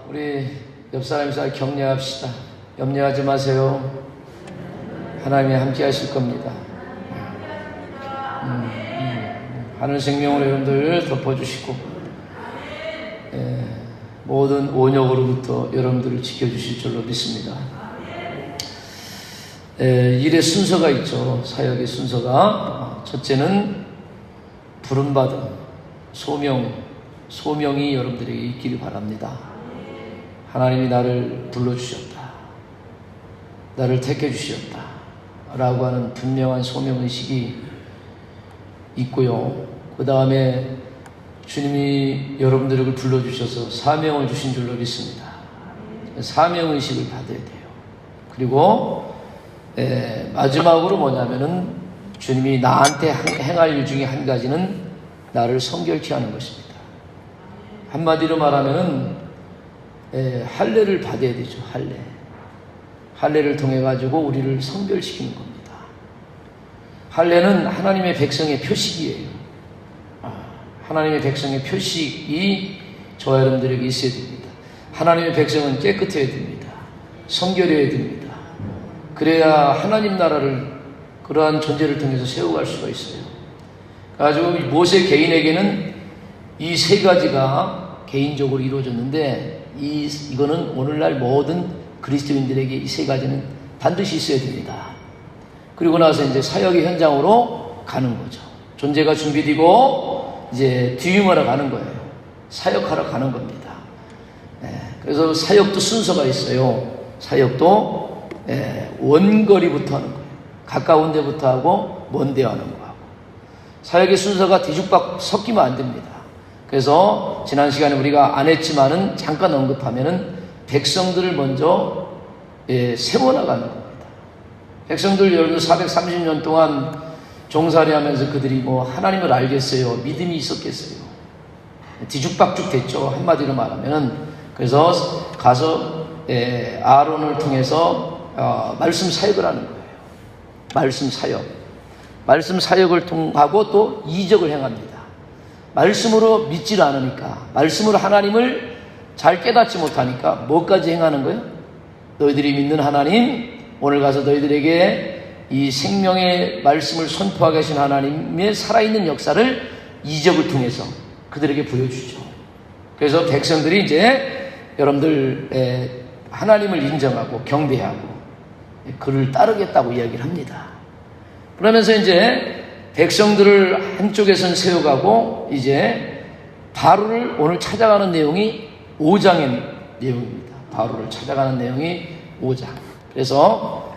우리 옆 사람이 잘 격려합시다. 염려하지 마세요. 하나님이 함께 하실 겁니다. 하늘 생명으로 여러분들 덮어주시고, 모든 온역으로부터 여러분들을 지켜주실 줄로 믿습니다. 일의 순서가 있죠. 사역의 순서가. 첫째는 부름받음, 소명이 여러분들에게 있기를 바랍니다. 하나님이 나를 불러주셨다, 나를 택해주셨다 라고 하는 분명한 소명의식이 있고요. 그 다음에 주님이 여러분들을 불러주셔서 사명을 주신 줄로 믿습니다. 사명의식을 받아야 돼요. 그리고 마지막으로 뭐냐면은 주님이 나한테 행할 일 중에 한 가지는 나를 성결케 하는 것입니다. 한마디로 말하면은 할례를 받아야 되죠. 할례를 통해 가지고 우리를 성결시키는 겁니다. 할례는 하나님의 백성의 표식이에요. 하나님의 백성의 표식이 저와 여러분들에게 있어야 됩니다. 하나님의 백성은 깨끗해야 됩니다. 성결해야 됩니다. 그래야 하나님 나라를 그러한 존재를 통해서 세워갈 수가 있어요. 그래가지고 모세 개인에게는 이 세 가지가 개인적으로 이루어졌는데 이거는 오늘날 모든 그리스도인들에게 이 세 가지는 반드시 있어야 됩니다. 그리고 나서 이제 사역의 현장으로 가는 거죠. 존재가 준비되고 이제 뒤임하러 가는 거예요. 사역하러 가는 겁니다. 그래서 사역도 순서가 있어요. 사역도 원거리부터 하는 거예요. 가까운 데부터 하고 먼 데 하는 거하고. 사역의 순서가 뒤죽박 섞이면 안 됩니다. 그래서 지난 시간에 우리가 안 했지만은 잠깐 언급하면은 백성들을 먼저 세워나가는 겁니다. 백성들 여러분 430년 동안 종살이 하면서 그들이 하나님을 알겠어요? 믿음이 있었겠어요? 뒤죽박죽 됐죠. 한마디로 말하면은. 그래서 가서 아론을 통해서 말씀 사역을 하는 거예요. 말씀 사역을 통하고 또 이적을 행합니다. 말씀으로 믿지를 않으니까, 말씀으로 하나님을 잘 깨닫지 못하니까 뭐까지 행하는 거예요? 너희들이 믿는 하나님, 오늘 가서 너희들에게 이 생명의 말씀을 선포하게 하신 하나님의 살아있는 역사를 이적을 통해서 그들에게 보여주죠. 그래서 백성들이 이제 여러분들 하나님을 인정하고 경배하고 그를 따르겠다고 이야기를 합니다. 그러면서 이제 백성들을 한쪽에선 세워가고 이제 바로를 오늘 찾아가는 내용이 5장의 내용입니다. 바로를 찾아가는 내용이 5장. 그래서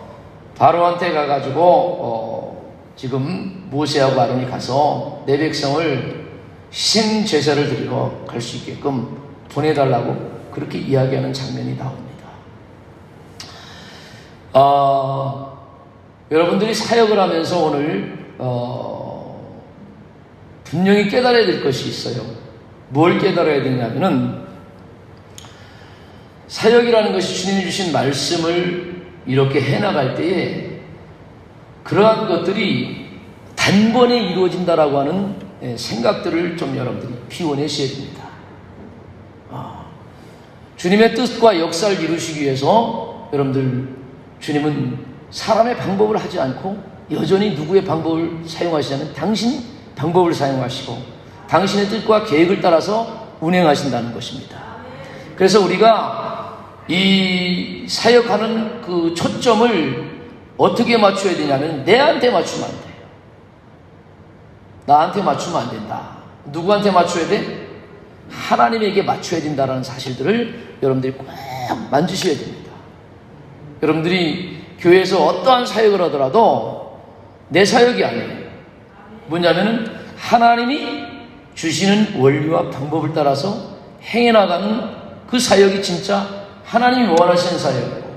바로한테 가가지고 지금 모세하고 아론이 가서 내 백성을 희생 제사를 드리러 갈 수 있게끔 보내달라고 그렇게 이야기하는 장면이 나옵니다. 여러분들이 사역을 하면서 오늘 분명히 깨달아야 될 것이 있어요. 뭘 깨달아야 되냐면은 사역이라는 것이 주님이 주신 말씀을 이렇게 해나갈 때에 그러한 것들이 단번에 이루어진다라고 하는 생각들을 좀 여러분들이 비워내셔야 됩니다. 주님의 뜻과 역사를 이루시기 위해서 여러분들 주님은 사람의 방법을 하지 않고 여전히 누구의 방법을 사용하시냐면 당신 방법을 사용하시고 당신의 뜻과 계획을 따라서 운행하신다는 것입니다. 그래서 우리가 이 사역하는 그 초점을 어떻게 맞춰야 되냐면 내한테 맞추면 안 돼요. 나한테 맞추면 안 된다. 누구한테 맞춰야 돼? 하나님에게 맞춰야 된다는 사실들을 여러분들이 꼭 만지셔야 됩니다. 여러분들이 교회에서 어떠한 사역을 하더라도 내 사역이 아니에요. 뭐냐면은 하나님이 주시는 원리와 방법을 따라서 행해나가는 그 사역이 진짜 하나님이 원하시는 사역이고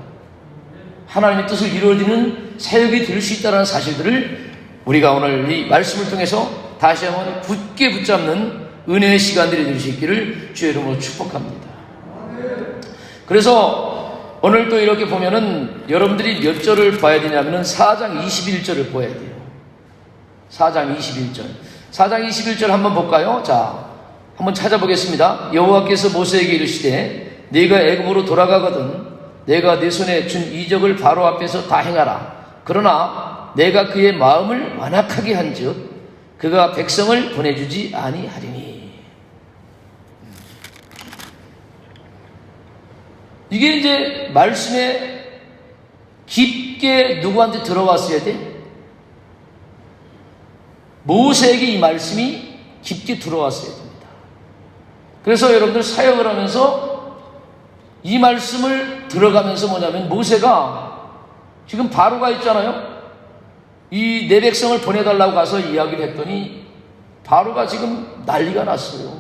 하나님의 뜻을 이루어지는 사역이 될 수 있다는 사실들을 우리가 오늘 이 말씀을 통해서 다시 한번 굳게 붙잡는 은혜의 시간들이 될 수 있기를 주의 이름으로 축복합니다. 그래서 오늘 또 이렇게 보면은 여러분들이 몇 절을 봐야 되냐면은 4장 21절을 보아야 돼요. 4장 21절. 4장 21절 한번 볼까요? 자, 한번 찾아보겠습니다. 여호와께서 모세에게 이르시되 네가 애굽으로 돌아가거든 내가 네 손에 준 이적을 바로 앞에서 다 행하라. 그러나 내가 그의 마음을 완악하게 한즉 그가 백성을 보내주지 아니하리니. 이게 이제 말씀에 깊게 누구한테 들어왔어야 돼? 모세에게 이 말씀이 깊게 들어왔어야 됩니다. 그래서 여러분들 사역을 하면서 이 말씀을 들어가면서 뭐냐면 모세가 지금 바로가 있잖아요. 이 내 백성을 보내달라고 가서 이야기를 했더니 바로가 지금 난리가 났어요.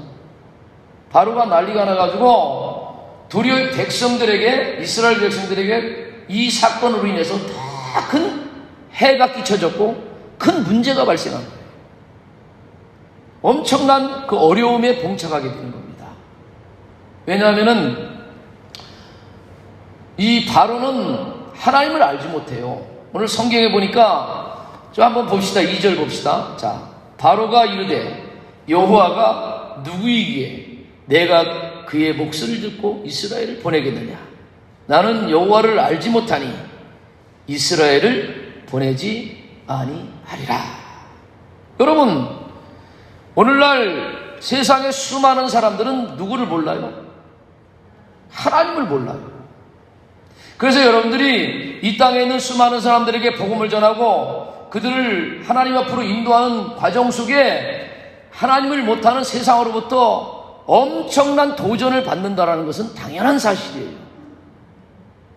바로가 난리가 나가지고 도리어 백성들에게, 이스라엘 백성들에게 이 사건으로 인해서 더 큰 해가 끼쳐졌고 큰 문제가 발생한 거예요. 엄청난 그 어려움에 봉착하게 되는 겁니다. 왜냐하면은 이 바로는 하나님을 알지 못해요. 오늘 성경에 보니까 좀 한번 봅시다. 2절 봅시다. 자, 바로가 이르되 여호와가 누구이기에 내가 그의 목소리를 듣고 이스라엘을 보내겠느냐? 나는 여호와를 알지 못하니 이스라엘을 보내지 아니하리라. 여러분, 오늘날 세상의 수많은 사람들은 누구를 몰라요? 하나님을 몰라요. 그래서 여러분들이 이 땅에 있는 수많은 사람들에게 복음을 전하고 그들을 하나님 앞으로 인도하는 과정 속에 하나님을 못하는 세상으로부터 엄청난 도전을 받는다는 것은 당연한 사실이에요.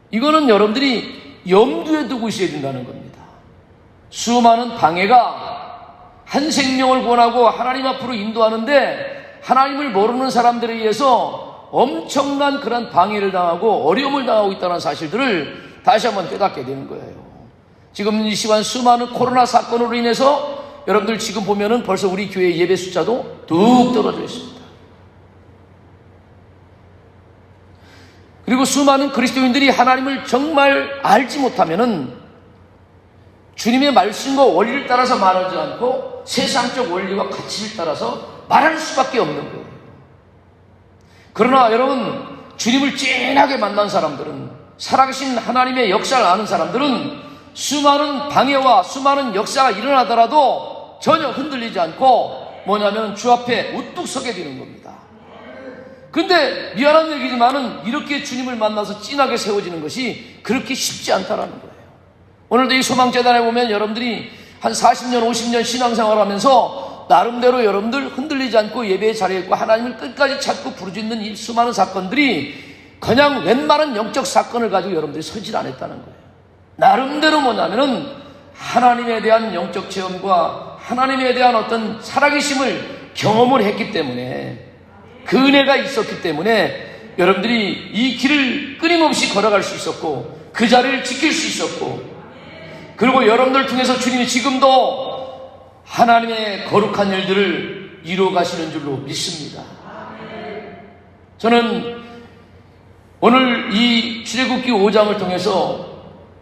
이거는 여러분들이 염두에 두고 있어야 된다는 겁니다. 수많은 방해가 한 생명을 구원하고 하나님 앞으로 인도하는데 하나님을 모르는 사람들에 의해서 엄청난 그런 방해를 당하고 어려움을 당하고 있다는 사실들을 다시 한번 깨닫게 되는 거예요. 지금 이 시간 수많은 코로나 사건으로 인해서 여러분들 지금 보면은 벌써 우리 교회 예배 숫자도 뚝 떨어져 있습니다. 그리고 수많은 그리스도인들이 하나님을 정말 알지 못하면은 주님의 말씀과 원리를 따라서 말하지 않고 세상적 원리와 가치를 따라서 말할 수밖에 없는 거예요. 그러나 여러분, 주님을 진하게 만난 사람들은, 살아계신 하나님의 역사를 아는 사람들은 수많은 방해와 수많은 역사가 일어나더라도 전혀 흔들리지 않고 뭐냐면 주 앞에 우뚝 서게 되는 겁니다. 근데 미안한 얘기지만은 이렇게 주님을 만나서 진하게 세워지는 것이 그렇게 쉽지 않다라는 거예요. 오늘도 이 소망재단에 보면 여러분들이 한 40년, 50년 신앙생활 하면서 나름대로 여러분들 흔들리지 않고 예배의 자리에 있고 하나님을 끝까지 찾고 부르짖는 이 수많은 사건들이 그냥 웬만한 영적 사건을 가지고 여러분들이 서질 않았다는 거예요. 나름대로 뭐냐면은 하나님에 대한 영적 체험과 하나님에 대한 어떤 살아계심을 경험을 했기 때문에 그 은혜가 있었기 때문에 여러분들이 이 길을 끊임없이 걸어갈 수 있었고 그 자리를 지킬 수 있었고 그리고 여러분들 통해서 주님이 지금도 하나님의 거룩한 일들을 이루어 가시는 줄로 믿습니다. 저는 오늘 이 출애굽기 5장을 통해서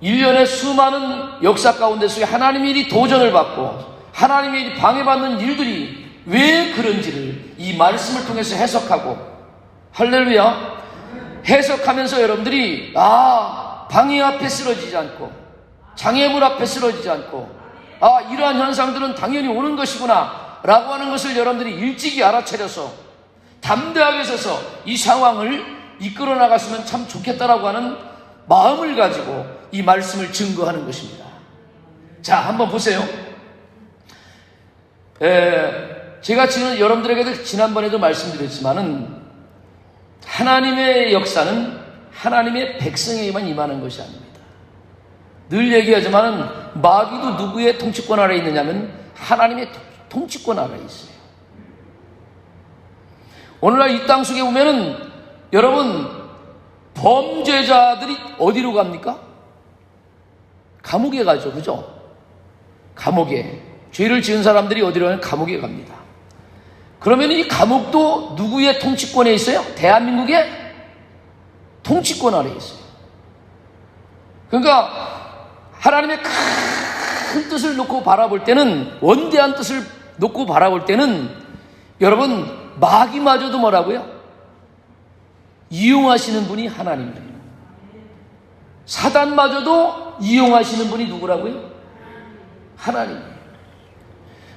1년의 수많은 역사 가운데 속에 하나님의 일이 도전을 받고 하나님의 일이 방해받는 일들이 왜 그런지를 이 말씀을 통해서 해석하고 할렐루야 해석하면서 여러분들이 방해 앞에 쓰러지지 않고 장애물 앞에 쓰러지지 않고 이러한 현상들은 당연히 오는 것이구나 라고 하는 것을 여러분들이 일찍이 알아차려서 담대하게 서서 이 상황을 이끌어 나갔으면 참 좋겠다라고 하는 마음을 가지고 이 말씀을 증거하는 것입니다. 자, 한번 보세요. 제가 지금 여러분들에게도 지난번에도 말씀드렸지만은 하나님의 역사는 하나님의 백성에게만 임하는 것이 아닙니다. 늘 얘기하지만은 마귀도 누구의 통치권 아래에 있느냐면 하나님의 통치권 아래에 있어요. 오늘날 이 땅 속에 보면은 여러분 범죄자들이 어디로 갑니까? 감옥에 가죠. 그죠? 감옥에. 죄를 지은 사람들이 어디로 가면 감옥에 갑니다. 그러면 이 감옥도 누구의 통치권에 있어요? 대한민국의 통치권 아래에 있어요. 그러니까 하나님의 큰 뜻을 놓고 바라볼 때는 원대한 뜻을 놓고 바라볼 때는 여러분 마귀마저도 뭐라고요? 이용하시는 분이 하나님이에요. 사단마저도 이용하시는 분이 누구라고요? 하나님이에요.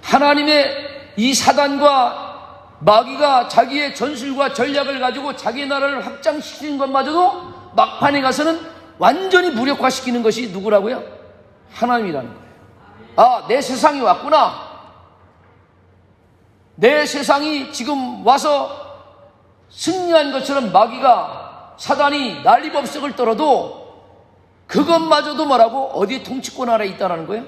하나님의 이 사단과 마귀가 자기의 전술과 전략을 가지고 자기 나라를 확장시키는 것마저도 막판에 가서는 완전히 무력화시키는 것이 누구라고요? 하나님이라는 거예요. 아, 내 세상이 왔구나. 내 세상이 지금 와서 승리한 것처럼 마귀가 사단이 난리법석을 떨어도 그것마저도 뭐라고? 어디에 통치권 안에 있다라는 거예요?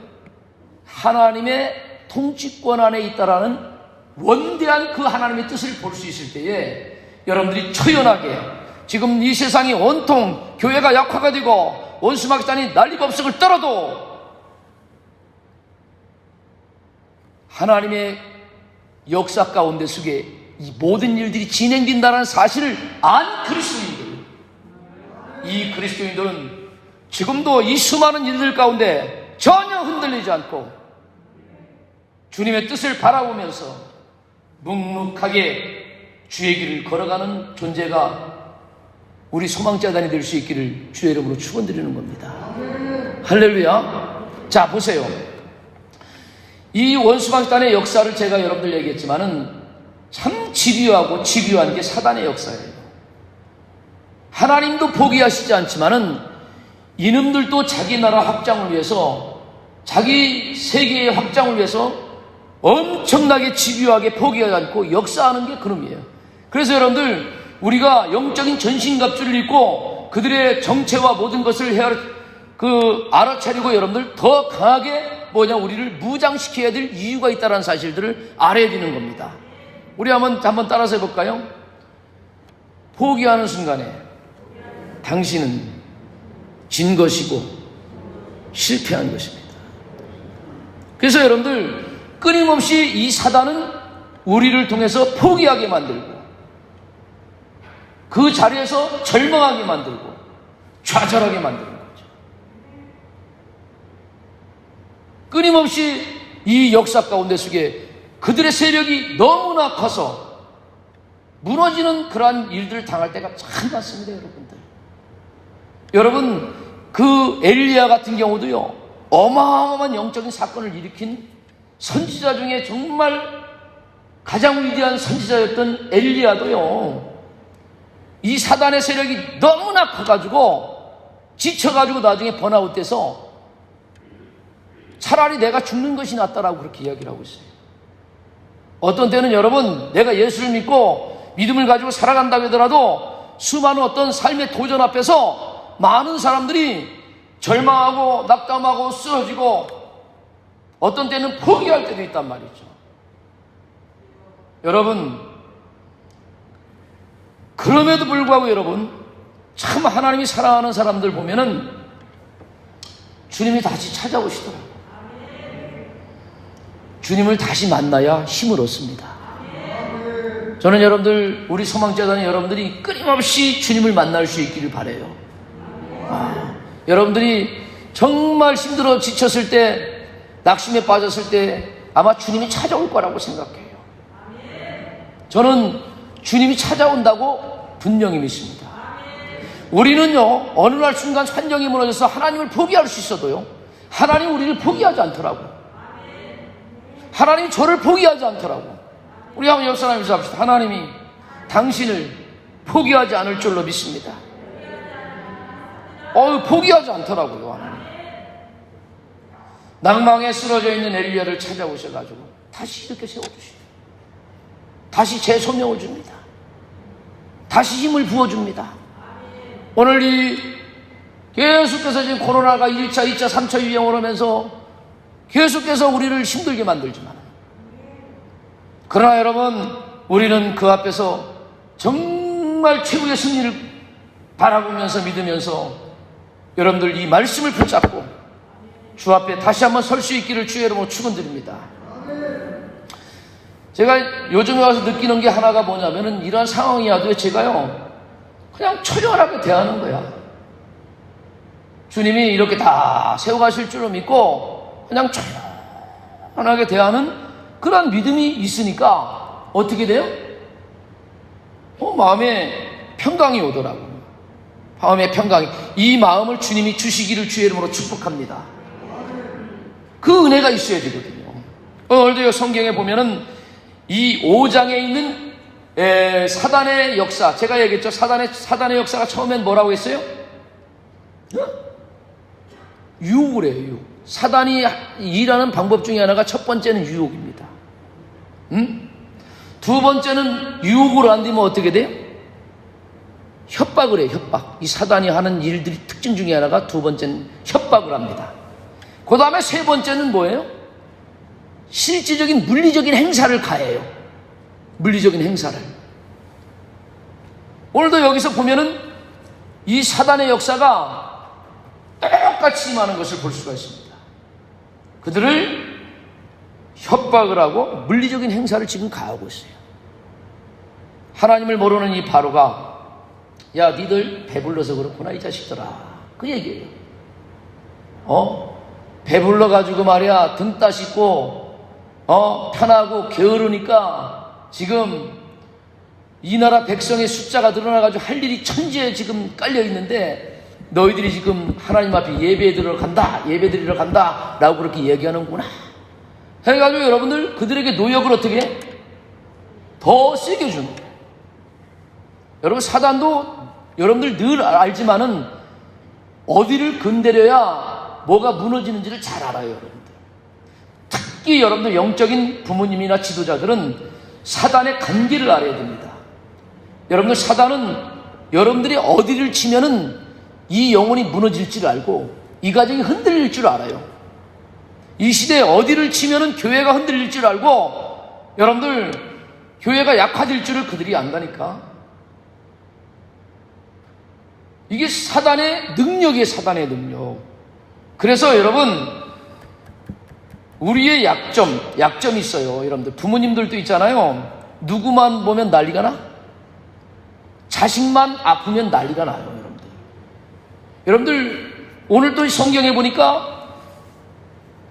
하나님의 통치권 안에 있다라는 원대한 그 하나님의 뜻을 볼 수 있을 때에 여러분들이 초연하게 지금 이 세상이 온통 교회가 약화가 되고 원수마귀단이 난리법석을 떨어도 하나님의 역사 가운데 속에 이 모든 일들이 진행된다는 사실을 안 그리스도인들, 이 그리스도인들은 지금도 이 수많은 일들 가운데 전혀 흔들리지 않고 주님의 뜻을 바라보면서 묵묵하게 주의 길을 걸어가는 존재가 우리 소망자단이 될 수 있기를 주의 이름으로 축원드리는 겁니다. 할렐루야. 자, 보세요. 이 원수마귀단의 역사를 제가 여러분들 얘기했지만은 참 집요하고 집요한 게 사단의 역사예요. 하나님도 포기하시지 않지만은 이놈들도 자기 나라 확장을 위해서, 자기 세계의 확장을 위해서 엄청나게 집요하게 포기하지 않고 역사하는 게 그놈이에요. 그래서 여러분들, 우리가 영적인 전신갑주를 입고 그들의 정체와 모든 것을 알아차리고 여러분들 더 강하게 우리를 무장시켜야 될 이유가 있다는 사실들을 알아야 되는 겁니다. 우리 한번 따라서 해볼까요? 포기하는 순간에 당신은 진 것이고 실패한 것입니다. 그래서 여러분들, 끊임없이 이 사단은 우리를 통해서 포기하게 만들고 그 자리에서 절망하게 만들고 좌절하게 만드는 거죠. 끊임없이 이 역사 가운데 속에 그들의 세력이 너무나 커서 무너지는 그러한 일들을 당할 때가 참 많습니다, 여러분들. 여러분, 그 엘리야 같은 경우도요, 어마어마한 영적인 사건을 일으킨 선지자 중에 정말 가장 위대한 선지자였던 엘리야도요, 이 사단의 세력이 너무나 커가지고 지쳐가지고 나중에 번아웃돼서 차라리 내가 죽는 것이 낫다라고 그렇게 이야기를 하고 있어요. 어떤 때는 여러분, 내가 예수를 믿고 믿음을 가지고 살아간다고 하더라도 수많은 어떤 삶의 도전 앞에서 많은 사람들이 절망하고 낙담하고 쓰러지고 어떤 때는 포기할 때도 있단 말이죠. 여러분, 그럼에도 불구하고 여러분, 참 하나님이 사랑하는 사람들 보면은 주님이 다시 찾아오시더라고요. 주님을 다시 만나야 힘을 얻습니다. 저는 여러분들, 우리 소망자단의 여러분들이 끊임없이 주님을 만날 수 있기를 바라요. 여러분들이 정말 힘들어 지쳤을 때, 낙심에 빠졌을 때 아마 주님이 찾아올 거라고 생각해요. 저는 주님이 찾아온다고 분명히 믿습니다. 우리는요, 어느 날 순간 환경이 무너져서 하나님을 포기할 수 있어도요, 하나님 우리를 포기하지 않더라고요. 하나님이 저를 포기하지 않더라고요. 우리 한번 옆 사람 인사합시다. 하나님이 당신을 포기하지 않을 줄로 믿습니다. 포기하지 않더라고요, 하나님. 낭망에 쓰러져 있는 엘리야를 찾아오셔가지고 다시 이렇게 세워주시고 다시 재소명을 줍니다. 다시 힘을 부어줍니다. 오늘 이 계속해서 지금 코로나가 1차, 2차, 3차 유행을 하면서 계속해서 우리를 힘들게 만들지만, 그러나 여러분, 우리는 그 앞에서 정말 최고의 승리를 바라보면서 믿으면서 여러분들 이 말씀을 붙잡고 주 앞에 다시 한번 설 수 있기를 주의 이름으로 축원드립니다. 제가 요즘에 와서 느끼는 게 하나가 뭐냐면은, 이런 상황이 와도 제가요, 그냥 초연하게 대하는 거야. 주님이 이렇게 다 세워가실 줄로 믿고 그냥 초연하게 대하는 그런 믿음이 있으니까 어떻게 돼요? 마음에 평강이 오더라고요. 마음의 평강이. 이 마음을 주님이 주시기를 주의 이름으로 축복합니다. 그 은혜가 있어야 되거든요. 오늘도 성경에 보면은 이 5장에 있는 사단의 역사, 제가 얘기했죠. 사단의 역사가 처음엔 뭐라고 했어요? 유혹을 해요. 유혹. 사단이 일하는 방법 중에 하나가 첫 번째는 유혹입니다. 두 번째는 유혹을 안 되면 어떻게 돼요? 협박을 해요. 협박. 이 사단이 하는 일들이 특징 중에 하나가 두 번째는 협박을 합니다. 그 다음에 세 번째는 뭐예요? 실질적인 물리적인 행사를 가해요. 물리적인 행사를. 오늘도 여기서 보면은 이 사단의 역사가 똑같이 임하는 것을 볼 수가 있습니다. 그들을 협박을 하고 물리적인 행사를 지금 가하고 있어요. 하나님을 모르는 이 바로가 야, 니들 배불러서 그렇구나 이 자식들아, 그 얘기예요. 배불러가지고 말이야 등 따시고 편하고 게으르니까 지금 이 나라 백성의 숫자가 늘어나가지고 할 일이 천지에 지금 깔려있는데 너희들이 지금 하나님 앞에 예배 드리러 간다 라고 그렇게 얘기하는구나 해가지고 여러분들 그들에게 노역을 어떻게 해? 더 세게 주는 거예요. 여러분 사단도 여러분들 늘 알지만은 어디를 건드려야 뭐가 무너지는지를 잘 알아요. 여러분들 특히 여러분들 영적인 부모님이나 지도자들은 사단의 간기를 알아야 됩니다. 여러분들 사단은 여러분들이 어디를 치면은 이 영혼이 무너질 줄 알고 이 가정이 흔들릴 줄 알아요. 이 시대에 어디를 치면은 교회가 흔들릴 줄 알고 여러분들 교회가 약화될 줄을 그들이 안다니까. 이게 사단의 능력이에요. 사단의 능력. 그래서 여러분 우리의 약점이 있어요. 여러분들 부모님들도 있잖아요. 누구만 보면 난리가 나? 자식만 아프면 난리가 나요. 여러분들 오늘 또 성경에 보니까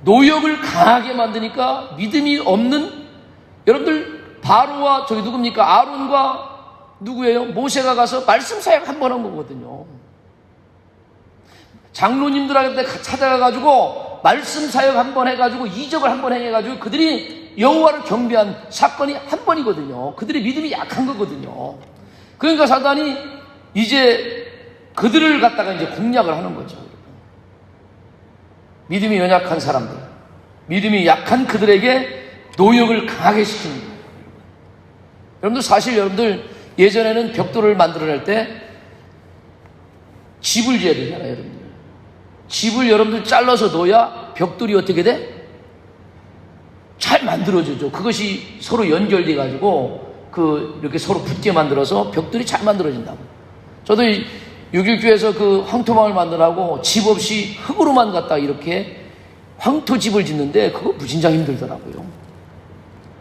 노역을 강하게 만드니까 믿음이 없는 여러분들 바로와 저기 누굽니까? 아론과 누구예요? 모세가 가서 말씀 사역 한 번 한 거거든요. 장로님들한테 찾아가가지고 말씀 사역 한 번 해가지고 이적을 한 번 해가지고 그들이 여호와를 경배한 사건이 한 번이거든요. 그들의 믿음이 약한 거거든요. 그러니까 사단이 이제 그들을 갖다가 이제 공략을 하는 거죠. 믿음이 연약한 사람들, 믿음이 약한 그들에게 노역을 강하게 시키는 거예요. 여러분들 사실 여러분들 예전에는 벽돌을 만들어낼 때 집을 지어야 되잖아요. 여러분들 집을 여러분들 잘라서 놓아야 벽돌이 어떻게 돼? 잘 만들어지죠. 그것이 서로 연결돼 가지고 이렇게 서로 붙게 만들어서 벽돌이 잘 만들어진다고. 저도 6.19에서 그 황토방을 만들라고 집 없이 흙으로만 갖다 이렇게 황토집을 짓는데 그거 무진장 힘들더라고요.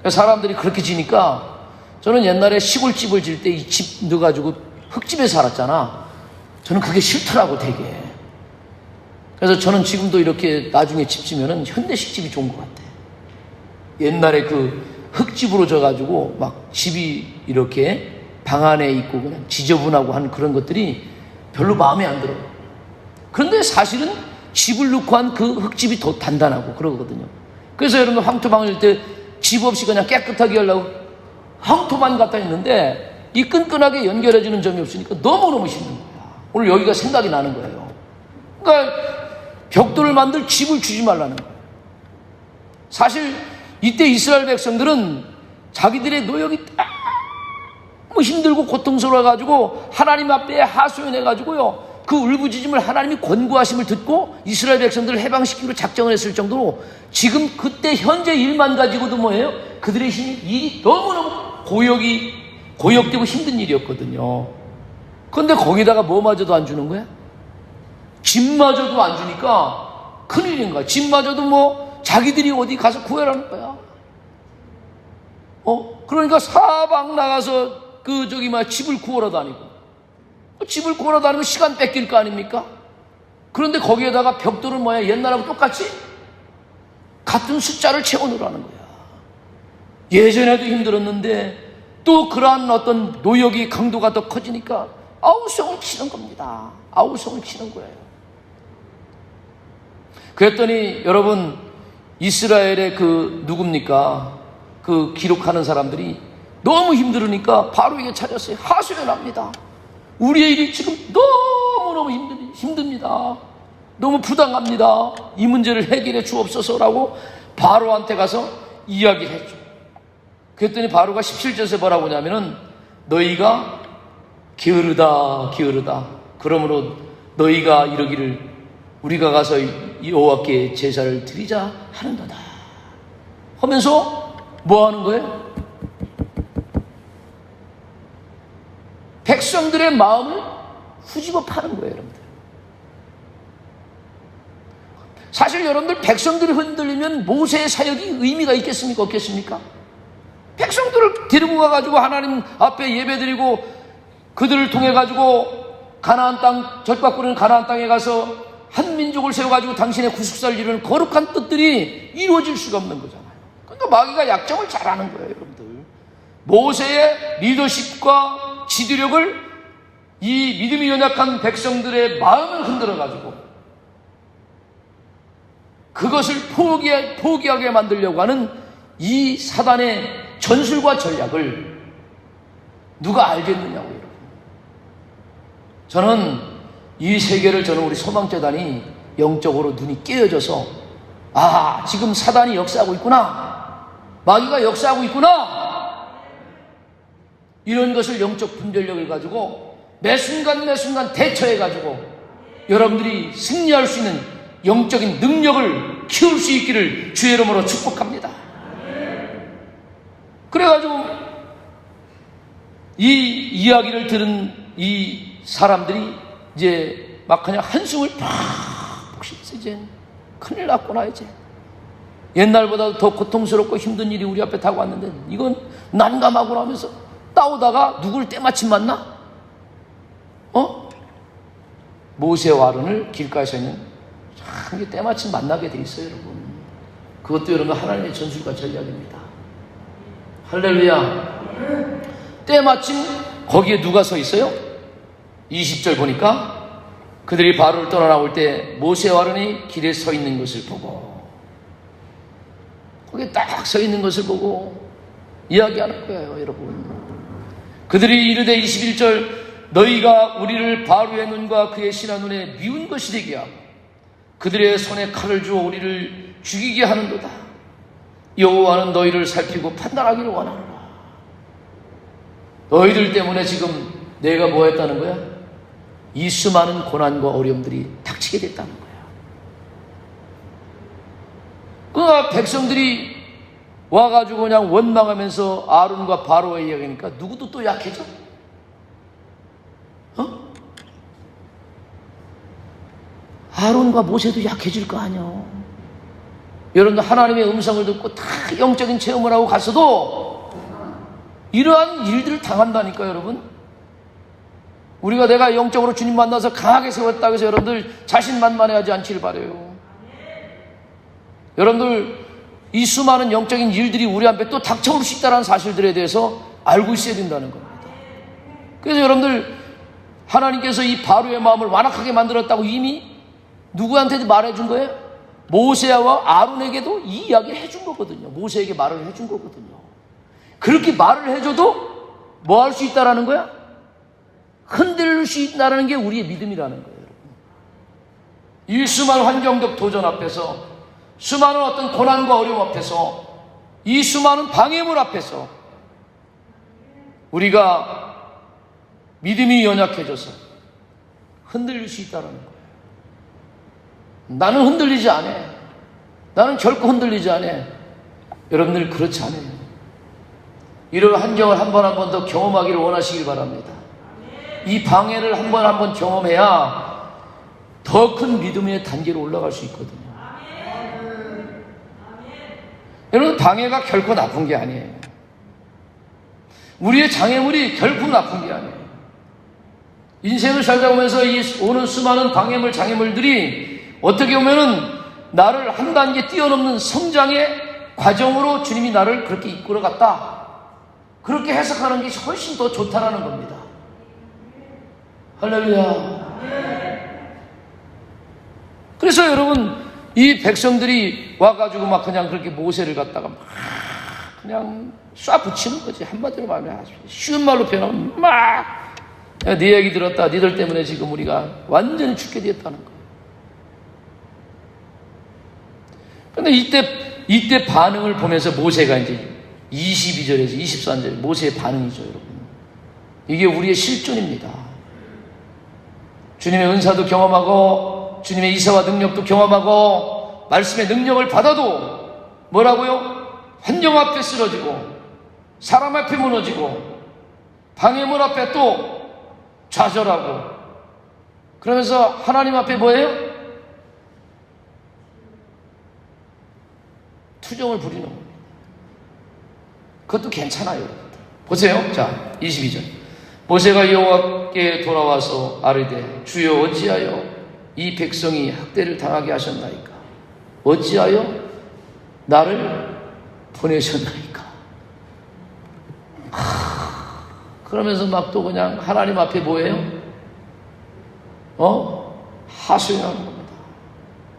사람들이 그렇게 지니까 저는 옛날에 시골집을 질 때 이 집 넣어가지고 흙집에 살았잖아. 저는 그게 싫더라고 되게. 그래서 저는 지금도 이렇게 나중에 집 지면은 현대식 집이 좋은 것 같아. 옛날에 그 흙집으로 져가지고 막 집이 이렇게 방 안에 있고 그냥 지저분하고 한 그런 것들이 별로 마음에 안 들어요. 그런데 사실은 집을 넣고 한 그 흙집이 더 단단하고 그러거든요. 그래서 여러분 황토방을 질 때 집 없이 그냥 깨끗하게 하려고 황토만 갖다 했는데 이 끈끈하게 연결해주는 점이 없으니까 너무너무 힘든 거야. 오늘 여기가 생각이 나는 거예요. 그러니까 벽돌을 만들 집을 주지 말라는 거예요. 사실 이때 이스라엘 백성들은 자기들의 노역이 너무 힘들고 고통스러워가지고 하나님 앞에 하소연해가지고요. 그 울부짖음을 하나님이 권고하심을 듣고 이스라엘 백성들을 해방시키기로 작정을 했을 정도로 지금 그때 현재 일만 가지고도 뭐예요? 그들의 일이 너무너무 고역되고 힘든 일이었거든요. 그런데 거기다가 뭐마저도 안 주는 거야? 집마저도 안 주니까 큰일인 거야. 집마저도 뭐 자기들이 어디 가서 구해라는 거야. 그러니까 사방 나가서 집을 구하러 다니고 집을 구하러 다니면 시간 뺏길 거 아닙니까? 그런데 거기에다가 벽돌은 뭐야? 옛날하고 똑같이 같은 숫자를 채워넣으라는 거야. 예전에도 힘들었는데 또 그러한 어떤 노역이 강도가 더 커지니까 아우성을 치는 겁니다. 아우성을 치는 거예요. 그랬더니 여러분, 이스라엘의 그 누굽니까? 그 기록하는 사람들이 너무 힘들으니까 바로에게 찾았어요. 하소연합니다. 우리의 일이 지금 너무너무 힘듭니다. 너무 부당합니다. 이 문제를 해결해 주옵소서라고 바로한테 가서 이야기를 했죠. 그랬더니 바로가 17절에 뭐라고 하냐면은 너희가 게으르다 그러므로 너희가 이러기를 우리가 가서 여호와께 제사를 드리자 하는도다 하면서 뭐 하는 거예요? 백성들의 마음을 후집어 파는 거예요, 여러분들. 사실 여러분들, 백성들이 흔들리면 모세의 사역이 의미가 있겠습니까? 없겠습니까? 백성들을 데리고 가가지고 하나님 앞에 예배드리고 그들을 통해 가지고 가나안 땅, 젖밥꾸르는 가나안 땅에 가서 한 민족을 세워가지고 당신의 구속사를 이루는 거룩한 뜻들이 이루어질 수가 없는 거잖아요. 그러니까 마귀가 약점을 잘하는 거예요, 여러분들. 모세의 리더십과 지도력을 이 믿음이 연약한 백성들의 마음을 흔들어가지고 그것을 포기하게 만들려고 하는 이 사단의 전술과 전략을 누가 알겠느냐고, 여러분. 저는 이 세계를 우리 소망재단이 영적으로 눈이 깨어져서 지금 사단이 역사하고 있구나, 마귀가 역사하고 있구나, 이런 것을 영적 분별력을 가지고 매 순간 대처해 가지고 여러분들이 승리할 수 있는 영적인 능력을 키울 수 있기를 주의 이름으로 축복합니다. 그래가지고 이 이야기를 들은 이 사람들이 이제 막 그냥 한숨을 팍 쉬면서 이제 큰일 났구나, 이제 옛날보다 더 고통스럽고 힘든 일이 우리 앞에 다가왔는데 이건 난감하구나 하면서 싸우다가 누굴 때마침 만나? 모세와 아론을 길가에서 있는 참 때마침 만나게 돼 있어요, 여러분. 그것도 여러분 하나님의 전술과 전략입니다. 할렐루야. 때마침 거기에 누가 서 있어요? 20절 보니까 그들이 바로를 떠나 나올 때 모세와 아론이 길에 서 있는 것을 보고, 거기에 딱 서 있는 것을 보고 이야기하는 거예요, 여러분. 그들이 이르되 21절 너희가 우리를 바로의 눈과 그의 신하 눈에 미운 것이 되게 하고 그들의 손에 칼을 주어 우리를 죽이게 하는도다. 여호와는 너희를 살피고 판단하기를 원하노라. 너희들 때문에 지금 내가 뭐 했다는 거야? 이 수많은 고난과 어려움들이 닥치게 됐다는 거야. 그 백성들이 와가지고 그냥 원망하면서 아론과 바로의 이야기니까 누구도 또 약해져? 아론과 모세도 약해질 거 아니야. 여러분들 하나님의 음성을 듣고 다 영적인 체험을 하고 갔어도 이러한 일들을 당한다니까요, 여러분. 우리가 내가 영적으로 주님 만나서 강하게 세웠다고 해서 여러분들 자신만만해하지 않기를 바라요. 여러분들 이 수많은 영적인 일들이 우리 앞에 또 닥쳐올 수 있다는 사실들에 대해서 알고 있어야 된다는 겁니다. 그래서 여러분들 하나님께서 이 바로의 마음을 완악하게 만들었다고 이미 누구한테도 말해준 거예요? 모세와 아론에게도 이 이야기를 해준 거거든요. 모세에게 말을 해준 거거든요. 그렇게 말을 해줘도 뭐 할 수 있다라는 거야? 흔들릴 수 있다는 게 우리의 믿음이라는 거예요, 여러분. 이 수많은 환경적 도전 앞에서, 수많은 어떤 고난과 어려움 앞에서, 이 수많은 방해물 앞에서 우리가 믿음이 연약해져서 흔들릴 수 있다는 거예요. 나는 흔들리지 않아. 나는 결코 흔들리지 않아. 여러분들 그렇지 않아요. 이런 환경을 한 번 더 경험하기를 원하시길 바랍니다. 이 방해를 한 번 경험해야 더 큰 믿음의 단계로 올라갈 수 있거든요. 여러분, 방해가 결코 나쁜 게 아니에요. 우리의 장애물이 결코 나쁜 게 아니에요. 인생을 살다 보면서 이 오는 수많은 방해물, 장애물들이 어떻게 보면은 나를 한 단계 뛰어넘는 성장의 과정으로 주님이 나를 그렇게 이끌어갔다. 그렇게 해석하는 게 훨씬 더 좋다라는 겁니다. 할렐루야. 그래서 여러분, 이 백성들이 와가지고 막 그냥 그렇게 모세를 갖다가 막 그냥 쏴 붙이는 거지. 한마디로 말하면 쉬운 말로 표현하면 막, 야, 네 얘기 들었다. 니들 때문에 지금 우리가 완전히 죽게 되었다는 거예요. 근데 이때 반응을 보면서 모세가 이제 22절에서 23절 모세의 반응이죠, 여러분. 이게 우리의 실존입니다. 주님의 은사도 경험하고 주님의 이사와 능력도 경험하고 말씀의 능력을 받아도 뭐라고요? 환경 앞에 쓰러지고 사람 앞에 무너지고 방해물 앞에 또 좌절하고 그러면서 하나님 앞에 뭐예요? 투정을 부리는 겁니다. 그것도 괜찮아요, 여러분들. 보세요. 자, 22절. 모세가 여호와께 돌아와서 아뢰되 주여 어찌하여 이 백성이 학대를 당하게 하셨나이까? 어찌하여 나를 보내셨나이까? 그러면서 막 또 그냥 하나님 앞에 뭐예요? 하소연하는 겁니다.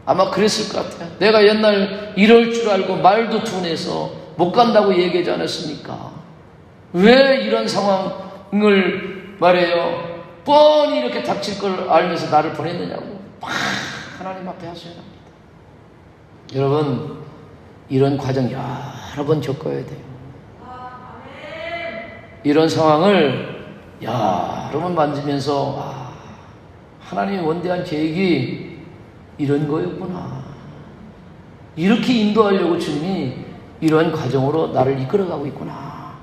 아마 그랬을 것 같아요. 내가 옛날 이럴 줄 알고 말도 둔해서 못 간다고 얘기하지 않았습니까? 왜 이런 상황을 말해요? 뻔히 이렇게 닥칠 걸 알면서 나를 보냈느냐고 막 하나님 앞에 하소연합니다. 여러분, 이런 과정 여러 번 겪어야 돼요. 이런 상황을 여러 번 만지면서 하나님의 원대한 계획이 이런 거였구나. 이렇게 인도하려고 주님이 이러한 과정으로 나를 이끌어가고 있구나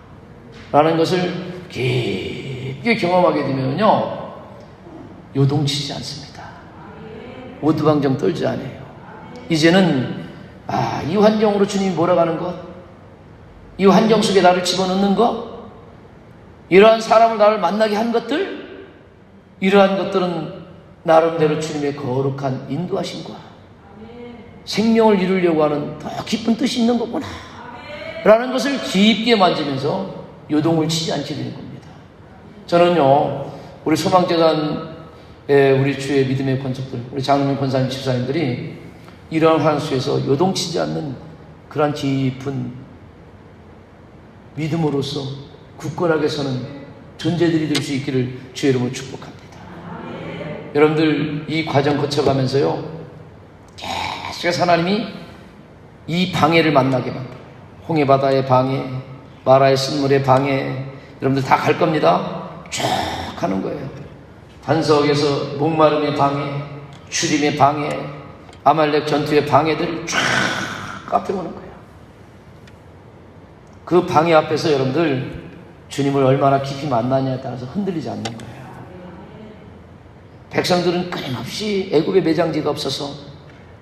라는 것을 깊게 경험하게 되면요, 요동치지 않습니다. 오두방정 떨지 않아요. 이제는 이 환경으로 주님이 몰아가는 것, 이 환경 속에 나를 집어넣는 것, 이러한 사람을 나를 만나게 한 것들, 이러한 것들은 나름대로 주님의 거룩한 인도하심과 생명을 이루려고 하는 더 깊은 뜻이 있는 거구나 라는 것을 깊게 만지면서 요동을 치지 않게 되는 겁니다. 저는요, 우리 소망재단의 우리 주의 믿음의 권속들, 우리 장로님, 권사님, 집사님들이 이러한 환수에서 요동치지 않는 그러한 깊은 믿음으로써 굳건하게 서는 존재들이 될 수 있기를 주의 이름으로 축복합니다. 여러분들 이 과정 거쳐가면서요, 계속해서 하나님이 이 방해를 만나게 만들어요. 홍해바다의 방해, 마라의 쓴물의 방해, 여러분들 다 갈 겁니다. 쭉 가는 거예요. 반석에서 목마름의 방해, 추림의 방해, 아말렉 전투의 방해들 쫙 앞에 오는 거예요. 그 방해 앞에서 여러분들 주님을 얼마나 깊이 만나냐에 따라서 흔들리지 않는 거예요. 백성들은 끊임없이 애굽에 매장지가 없어서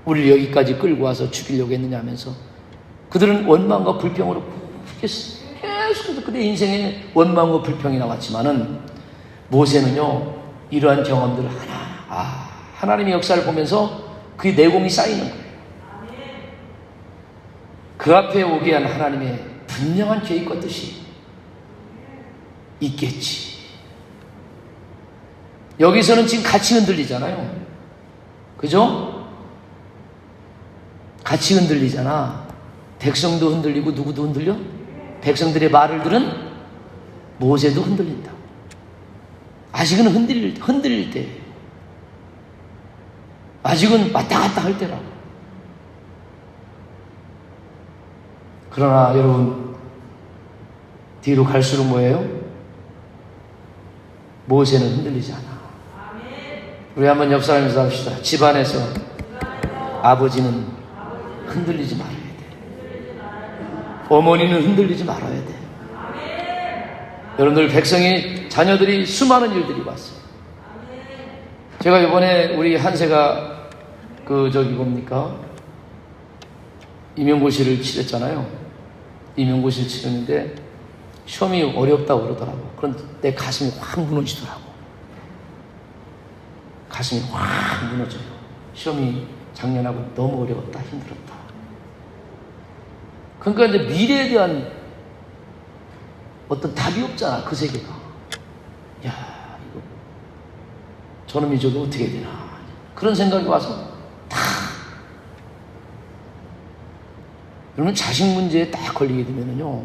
우리를 여기까지 끌고 와서 죽이려고 했느냐 하면서 그들은 원망과 불평으로 계속해서 그들의 인생에 원망과 불평이 나왔지만은 모세는요, 이러한 경험들을 하나하나 하나님의 역사를 보면서 그 내공이 쌓이는 거예요. 그 앞에 오게 한 하나님의 분명한 계획과 뜻이 있겠지. 여기서는 지금 같이 흔들리잖아요. 그죠? 같이 흔들리잖아. 백성도 흔들리고 누구도 흔들려? 백성들의 말을 들은 모세도 흔들린다. 아직은 흔들릴 때, 아직은 왔다 갔다 할 때라고. 그러나 여러분, 뒤로 갈수록 뭐예요? 모세는 흔들리지 않아. 우리 한번 옆 사람에서 합시다. 집안에서 아버지는 흔들리지 말아야 돼. 어머니는 흔들리지 말아야 돼. 여러분들, 백성이, 자녀들이 수많은 일들이 왔어요. 제가 이번에 우리 한세가 임용고시를 치렀잖아요. 임용고시를 치렀는데 시험이 어렵다고 그러더라고. 그런데 내 가슴이 확 무너지더라고. 가슴이 확 무너져요. 시험이 작년하고 너무 어려웠다, 힘들었다. 그러니까 이제 미래에 대한 어떤 답이 없잖아, 그 세계가. 야, 이거 저놈이 저거 어떻게 해야 되나. 그런 생각이 와서 다. 여러분, 자식 문제에 딱 걸리게 되면은요,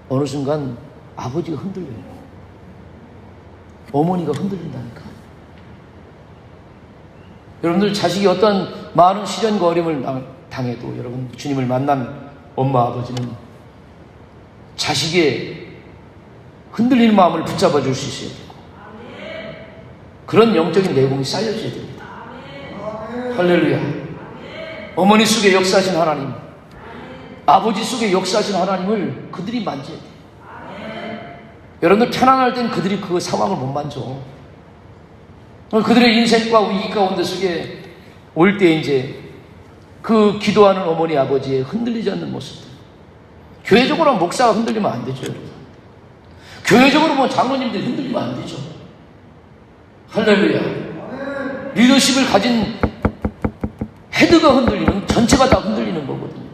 어느 순간 아버지가 흔들려요. 어머니가 흔들린다니까. 여러분들, 자식이 어떤 많은 시련과 어려움을 당해도 여러분, 주님을 만난 엄마 아버지는 자식의 흔들리는 마음을 붙잡아 줄 수 있어야 되고, 그런 영적인 내공이 쌓여져야 됩니다. 할렐루야. 어머니 속에 역사하신 하나님, 아버지 속에 역사하신 하나님을 그들이 만져야 돼요. 여러분들, 편안할 땐 그들이 그 상황을 못 만져. 그들의 인생과 위기 가운데 속에 올 때 이제 그 기도하는 어머니 아버지의 흔들리지 않는 모습들. 교회적으로 목사가 흔들리면 안 되죠, 여러분. 교회적으로 뭐 장로님들이 흔들리면 안 되죠. 할렐루야. 리더십을 가진 헤드가 흔들리면 전체가 다 흔들리는 거거든요.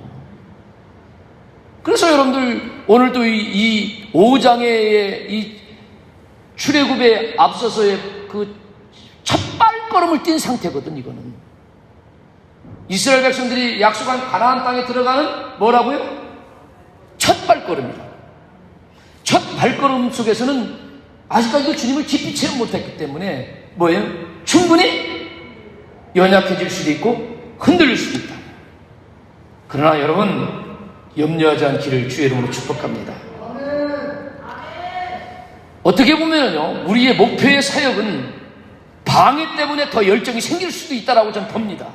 그래서 여러분들, 오늘도 이 5장의 이 출애굽에 앞서서의 그 첫 발걸음을 띈 상태거든, 이거는. 이스라엘 백성들이 약속한 가나안 땅에 들어가는 뭐라고요? 첫 발걸음이다. 첫 발걸음 속에서는 아직까지도 주님을 깊이 체험 못했기 때문에 뭐예요? 충분히 연약해질 수도 있고 흔들릴 수도 있다. 그러나 여러분, 염려하지 않기를 주의 이름으로 축복합니다. 어떻게 보면요, 우리의 목표의 사역은 방해 때문에 더 열정이 생길 수도 있다라고 저는 봅니다.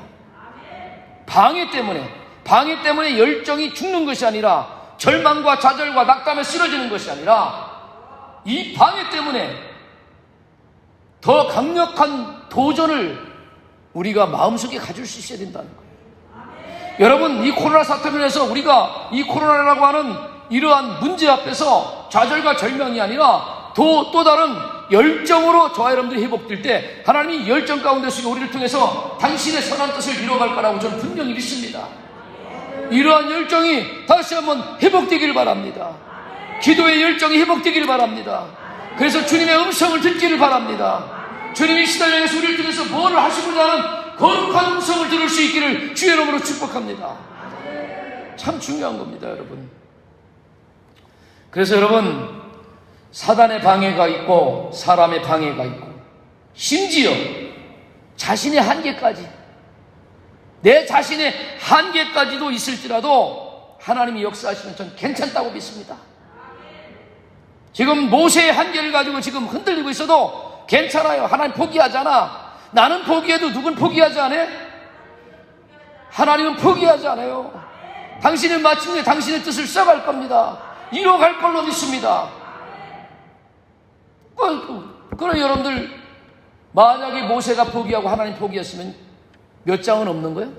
방해 때문에 열정이 죽는 것이 아니라, 절망과 좌절과 낙담에 쓰러지는 것이 아니라, 이 방해 때문에 더 강력한 도전을 우리가 마음속에 가질 수 있어야 된다는 거예요. 여러분, 이 코로나 사태로 인해서 우리가 이 코로나라고 하는 이러한 문제 앞에서 좌절과 절망이 아니라 또 다른 열정으로 저와 여러분들이 회복될 때 하나님이 열정 가운데서 우리를 통해서 당신의 선한 뜻을 이뤄갈 거라고 저는 분명히 믿습니다. 이러한 열정이 다시 한번 회복되기를 바랍니다. 기도의 열정이 회복되기를 바랍니다. 그래서 주님의 음성을 듣기를 바랍니다. 주님이 시대에서 우리를 통해서 뭐를 하시고자 하는 거룩한 음성을 들을 수 있기를 주의 이름으로 축복합니다. 참 중요한 겁니다, 여러분. 그래서 여러분, 사단의 방해가 있고 사람의 방해가 있고, 심지어 자신의 한계까지, 내 자신의 한계까지도 있을지라도 하나님이 역사하시면 전 괜찮다고 믿습니다. 지금 모세의 한계를 가지고 지금 흔들리고 있어도 괜찮아요. 하나님 포기하지 않아. 나는 포기해도 누군 포기하지 않아요? 하나님은 포기하지 않아요. 당신은 마침내 당신의 뜻을 써갈 겁니다. 이뤄갈 걸로 믿습니다. 그럼 여러분들, 만약에 모세가 포기하고 하나님 포기했으면 몇 장은 없는 거예요?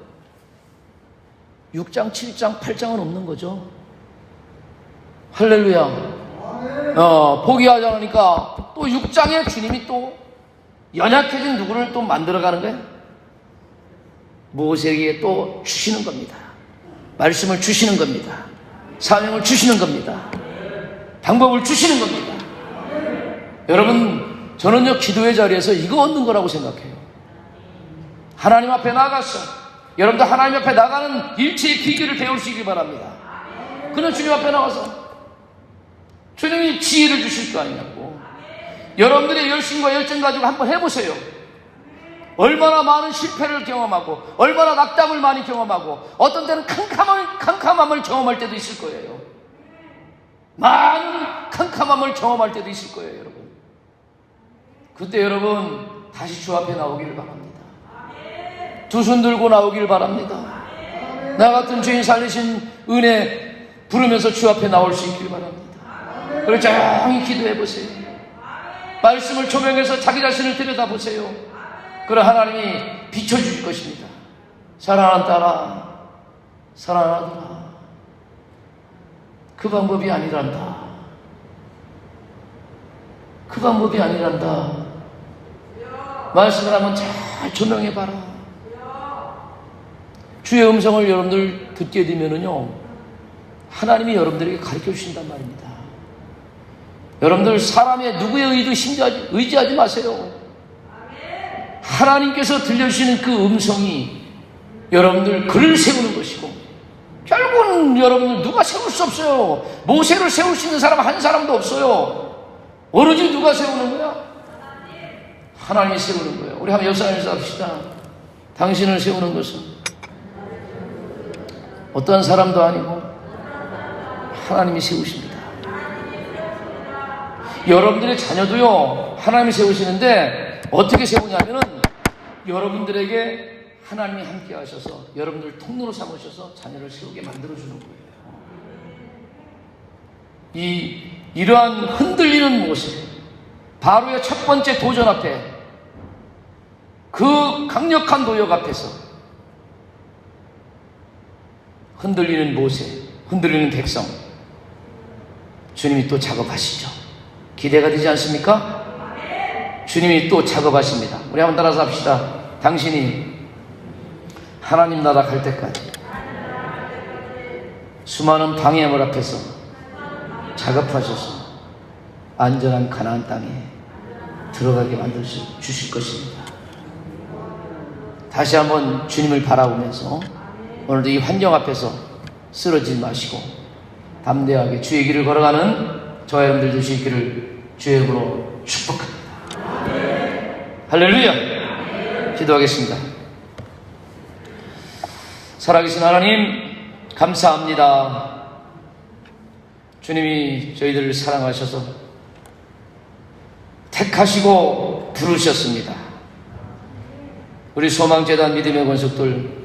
6장, 7장, 8장은 없는 거죠. 할렐루야. 포기하지 않으니까 또 6장에 주님이 또 연약해진 누구를 또 만들어가는 거예요. 모세에게 또 주시는 겁니다. 말씀을 주시는 겁니다. 사명을 주시는 겁니다. 방법을 주시는 겁니다. 여러분, 저는요, 기도의 자리에서 이거 얻는 거라고 생각해요. 하나님 앞에 나가서 여러분도 하나님 앞에 나가는 일체의 비결을 배울 수 있길 바랍니다. 그는 주님 앞에 나가서 주님이 지혜를 주실 거 아니냐고. 여러분들의 열심과 열정 가지고 한번 해보세요. 얼마나 많은 실패를 경험하고, 얼마나 낙담을 많이 경험하고, 어떤 때는 캄캄함을 경험할 때도 있을 거예요. 많은 캄캄함을 경험할 때도 있을 거예요, 여러분. 그때 여러분, 다시 주 앞에 나오기를 바랍니다. 두 손 들고 나오기를 바랍니다. 나 같은 죄인 살리신 은혜 부르면서 주 앞에 나올 수 있기를 바랍니다. 그리고 조용히 기도해 보세요. 말씀을 조명해서 자기 자신을 들여다보세요. 그럼 하나님이 비춰주실 것입니다. 사랑하는 딸아, 사랑하더라. 그 방법이 아니란다. 그 방법이 아니란다. 말씀을 한번 잘 조명해봐라. 주의 음성을 여러분들 듣게 되면은요, 하나님이 여러분들에게 가르쳐 주신단 말입니다. 여러분들 사람의 누구의 의도 의지하지 마세요. 하나님께서 들려주시는 그 음성이 여러분들 글을 세우는 것이고, 결국은 여러분들 누가 세울 수 없어요. 모세를 세울 수 있는 사람 한 사람도 없어요. 오로지 누가 세우는 거야? 하나님이 세우는 거예요. 우리 한번 역사하면서 합시다. 당신을 세우는 것은 어떤 사람도 아니고 하나님이 세우십니다. 여러분들의 자녀도요, 하나님이 세우시는데 어떻게 세우냐면은 여러분들에게 하나님이 함께 하셔서 여러분들 통로로 삼으셔서 자녀를 세우게 만들어주는 거예요. 이러한 흔들리는 모습, 바로의 첫 번째 도전 앞에, 그 강력한 도역 앞에서 흔들리는 모세, 흔들리는 백성, 주님이 또 작업하시죠. 기대가 되지 않습니까? 주님이 또 작업하십니다. 우리 한번 따라서 합시다. 당신이 하나님 나라 갈 때까지 수많은 방해물 앞에서 작업하셔서 안전한 가나안 땅에 들어가게 만들 주실 것입니다. 다시 한번 주님을 바라보면서 오늘도 이 환경 앞에서 쓰러지지 마시고 담대하게 주의 길을 걸어가는 저와 여러분들 되시기를 주의 이름으로 축복합니다. 할렐루야. 기도하겠습니다. 살아계신 하나님, 감사합니다. 주님이 저희들을 사랑하셔서 택하시고 부르셨습니다. 우리 소망재단 믿음의 권속들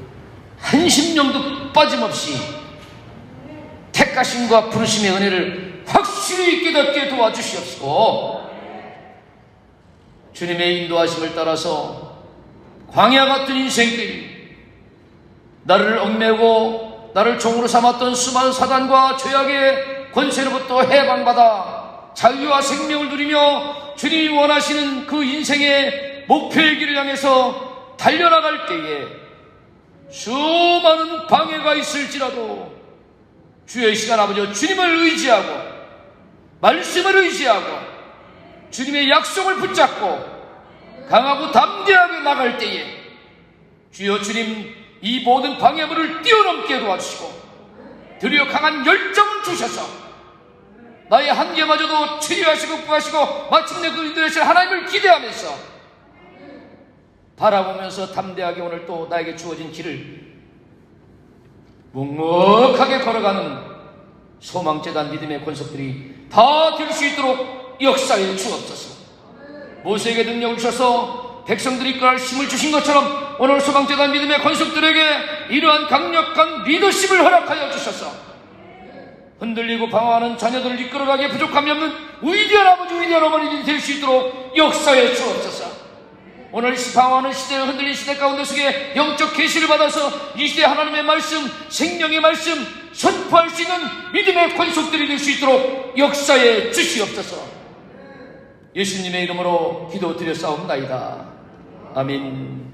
한 심령도 빠짐없이 택하심과 부르심의 은혜를 확실히 깨닫게 도와주시옵시고, 주님의 인도하심을 따라서 광야 같은 인생길, 나를 얽매고 나를 종으로 삼았던 수많은 사단과 죄악의 권세로부터 해방받아 자유와 생명을 누리며 주님이 원하시는 그 인생의 목표의 길을 향해서 달려나갈 때에 수많은 방해가 있을지라도 주의 시간 아버지 주님을 의지하고 말씀을 의지하고 주님의 약속을 붙잡고 강하고 담대하게 나갈 때에 주여 주님 이 모든 방해물을 뛰어넘게 도와주시고 드디어 강한 열정을 주셔서 나의 한계마저도 치유하시고 구하시고 마침내 그 인도하실 하나님을 기대하면서 바라보면서 담대하게 오늘 또 나에게 주어진 길을 묵묵하게 걸어가는 소망재단 믿음의 권속들이 다 될 수 있도록 역사에 주옵소서. 모세에게 능력을 주셔서 백성들이 이끌어갈 힘을 주신 것처럼 오늘 소망재단 믿음의 권속들에게 이러한 강력한 리더십을 허락하여 주셔서 흔들리고 방황하는 자녀들을 이끌어가기에 부족함이 없는 위대한 아버지 위대한 어머니들이 될 수 있도록 역사에 주옵소서. 오늘 방황하는 시대를 흔들린 시대 가운데 속에 영적 계시를 받아서 이 시대 하나님의 말씀, 생명의 말씀 선포할 수 있는 믿음의 권속들이 될 수 있도록 역사에 주시옵소서. 예수님의 이름으로 기도드렸사옵나이다. 아멘.